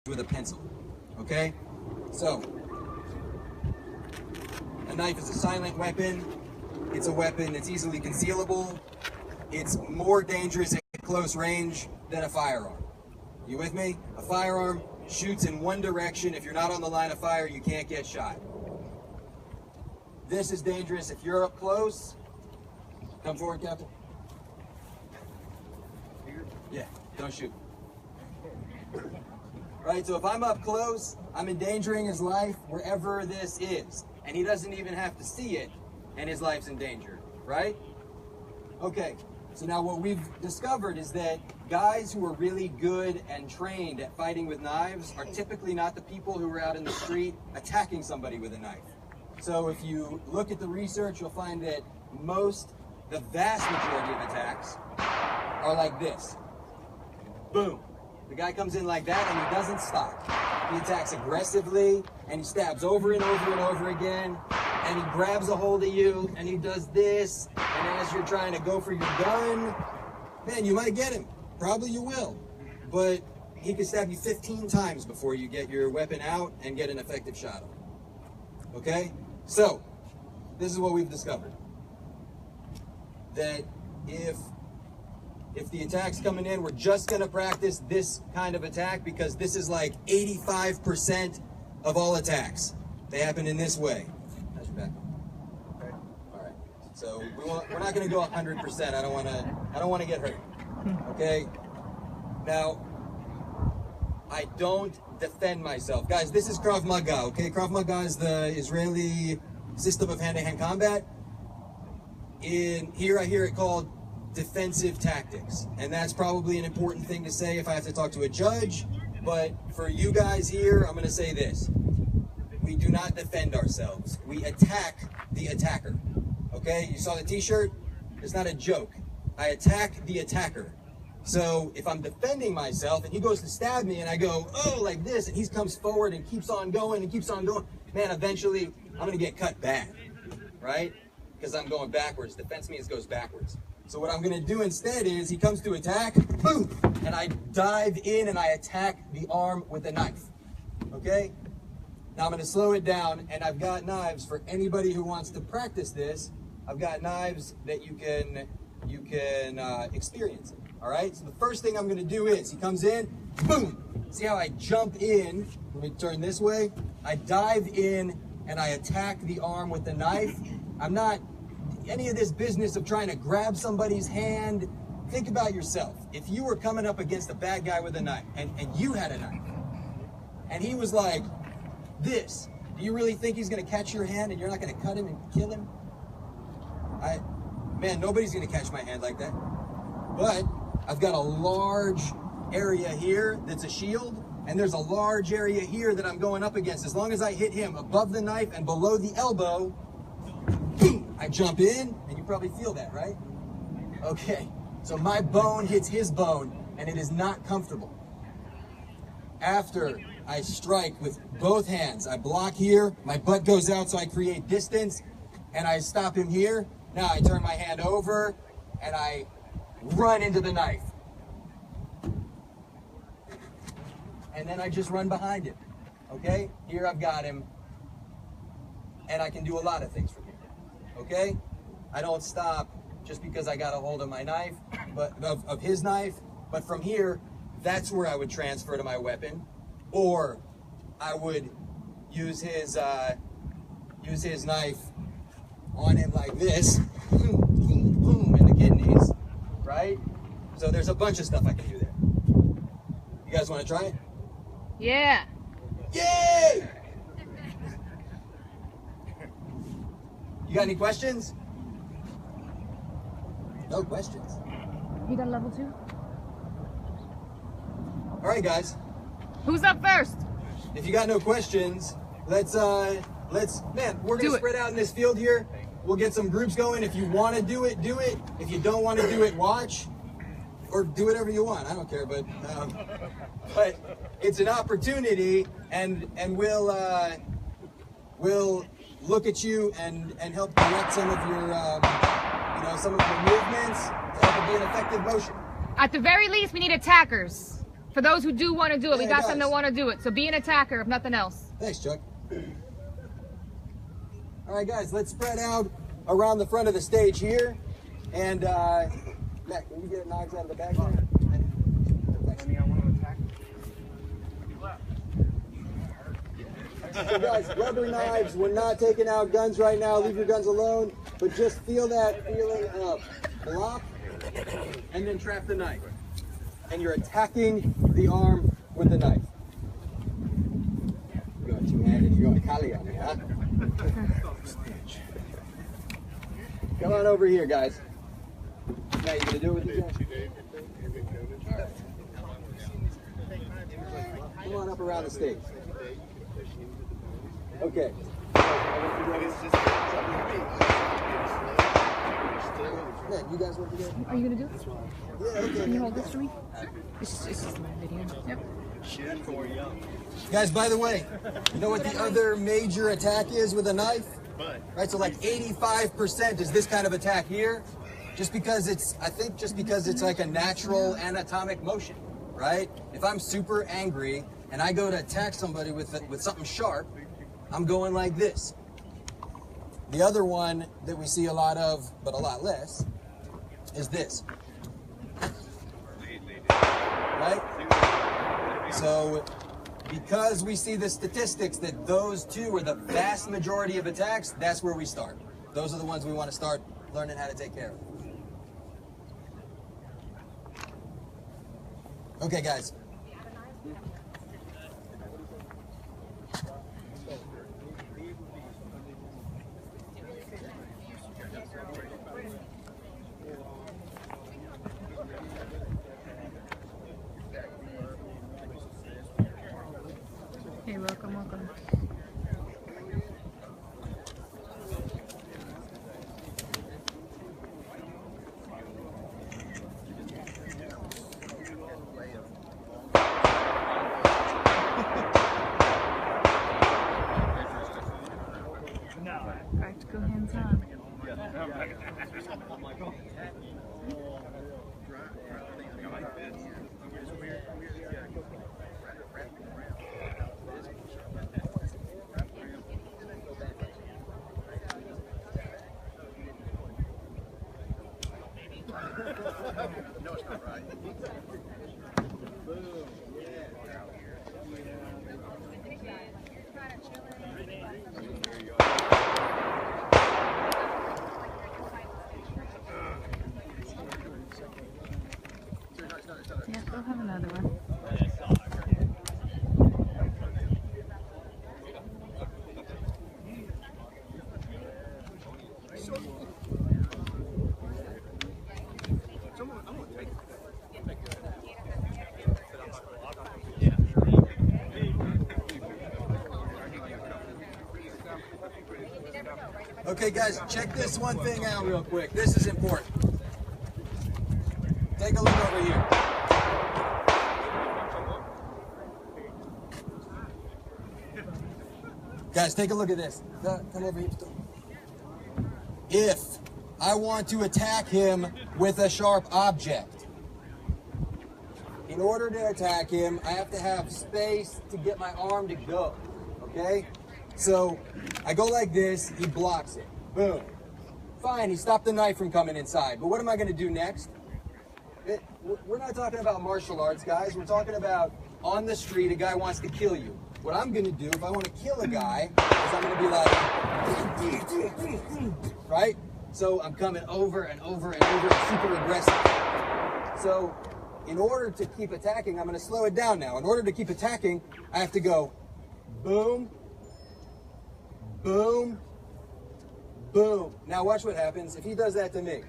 with a pencil, okay? So, a knife is a silent weapon. It's a weapon that's easily concealable. It's more dangerous at close range than a firearm. You with me? A firearm shoots in one direction. If you're not on the line of fire, you can't get shot. This is dangerous if you're up close. Come forward, Captain. Yeah, don't shoot. Right, so if I'm up close, I'm endangering his life wherever this is. And he doesn't even have to see it, and his life's in danger, right? Okay, so now what we've discovered is that guys who are really good and trained at fighting with knives are typically not the people who are out in the street attacking somebody with a knife. So if you look at the research, you'll find that the vast majority of attacks are like this. Boom. The guy comes in like that and he doesn't stop. He attacks aggressively and he stabs over and over and over again, and he grabs a hold of you and he does this, and as you're trying to go for your gun, man, you might get him. Probably you will. But he can stab you 15 times before you get your weapon out and get an effective shot on him. Okay? So, this is what we've discovered. That if the attack's coming in, we're just going to practice this kind of attack because this is like 85% of all attacks. They happen in this way. How's your back? Okay. All right. So we're not going to go 100%. I don't want to get hurt. Okay. Now, I don't defend myself, guys. This is Krav Maga. Okay. Krav Maga is the Israeli system of hand-to-hand combat. In here, I hear it called defensive tactics, and that's probably an important thing to say if I have to talk to a judge, but for you guys here, I'm going to say this. We do not defend ourselves. We attack the attacker. Okay? You saw the t-shirt? It's not a joke. I attack the attacker. So if I'm defending myself and he goes to stab me and I go, oh, like this, and he comes forward and keeps on going and keeps on going, man, eventually I'm going to get cut bad, right? Because I'm going backwards. Defense means goes backwards. So what I'm going to do instead is he comes to attack, boom, and I dive in and I attack the arm with a knife. Okay? Now I'm going to slow it down, and I've got knives for anybody who wants to practice this. I've got knives that you can experience it. All right? So the first thing I'm going to do is he comes in, boom. See how I jump in? Let me turn this way. I dive in and I attack the arm with the knife. I'm not any of this business of trying to grab somebody's hand. Think about yourself. If you were coming up against a bad guy with a knife and you had a knife and he was like this, do you really think he's going to catch your hand and you're not going to cut him and kill him? Man, nobody's going to catch my hand like that. But I've got a large area here that's a shield, and there's a large area here that I'm going up against. As long as I hit him above the knife and below the elbow, boom, I jump in, and you probably feel that, right? Okay, so my bone hits his bone, and it is not comfortable. After I strike with both hands, I block here, my butt goes out so I create distance, and I stop him here. Now I turn my hand over, and I run into the knife. And then I just run behind him, okay? Here I've got him, and I can do a lot of things from here. Okay? I don't stop just because I got a hold of my knife, but of his knife, but from here, that's where I would transfer to my weapon, or I would use his knife on him like this, boom, boom, boom, in the kidneys, right? So there's a bunch of stuff I can do there. You guys want to try it? Yeah. Yay! You got any questions? No questions. You got level 2? All right, guys. Who's up first? If you got no questions, let's man, we're gonna spread out in this field here. We'll get some groups going. If you want to do it, do it. If you don't want to do it, watch. Or do whatever you want. I don't care, but it's an opportunity, and we'll look at you and help direct some of your some of your movements to help it be an effective motion. At the very least, we need attackers. For those who do want to do it, we Yeah, got guys. some that want to do it. So be an attacker, if nothing else. Thanks, Chuck. All right, guys, let's spread out around the front of the stage here. And, Matt, can you get knives out of the bag there? So guys, rubber knives, we're not taking out guns right now. Leave your guns alone. But just feel that feeling of block and then trap the knife. And you're attacking the arm with the knife. You're going two-handed, you're going Kali on me, huh? Come on over here, guys. Now you gonna do it with these guys? All right. Come on up around the stage. Okay. Man, you guys work together? Are you going to do it? Yeah, okay. Can you hold this for me? It's just my video. Yep. Guys, by the way, you know what the other major attack is with a knife? Right, so like 85% is this kind of attack here, just because it's like a natural anatomic motion, right? If I'm super angry and I go to attack somebody with something sharp, I'm going like this. The other one that we see a lot of, but a lot less, is this. Right? So, because we see the statistics that those two are the vast majority of attacks, that's where we start. Those are the ones we want to start learning how to take care of. Okay, guys. Hey, welcome, welcome. Practical hands-on. No, it's not right. Yeah, go have another one. Okay, guys, check this one thing out real quick. This is important. Take a look over here. Guys, take a look at this. Come over here. If I want to attack him with a sharp object, in order to attack him, I have to have space to get my arm to go, okay? So I go like this, he blocks it. Boom. Fine, he stopped the knife from coming inside. But what am I gonna do next? We're not talking about martial arts, guys. We're talking about on the street, a guy wants to kill you. What I'm gonna do, if I wanna kill a guy, is I'm gonna be like, right? So I'm coming over and over and over, super aggressive. So in order to keep attacking, I'm gonna slow it down now. In order to keep attacking, I have to go boom, boom, boom. Now watch what happens if he does that to me.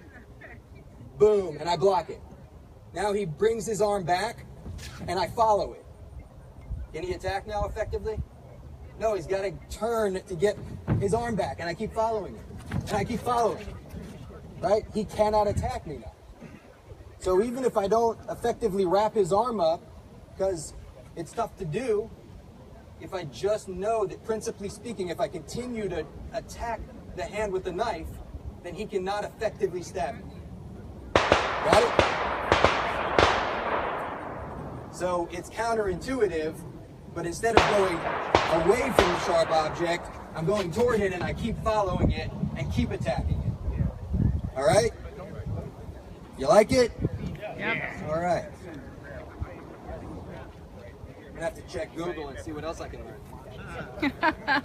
Boom, and I block it. Now he brings his arm back, and I follow it. Can he attack now effectively? No, he's got to turn to get his arm back, and I keep following it. And I keep following it. Right? He cannot attack me now. So even if I don't effectively wrap his arm up, because it's tough to do, if I just know that, principally speaking, if I continue to attack the hand with the knife, then he cannot effectively stab me. Got it? So it's counterintuitive, but instead of going away from the sharp object, I'm going toward it and I keep following it and keep attacking it. All right? You like it? Yep. All right. I'm gonna have to check Google and see what else I can learn.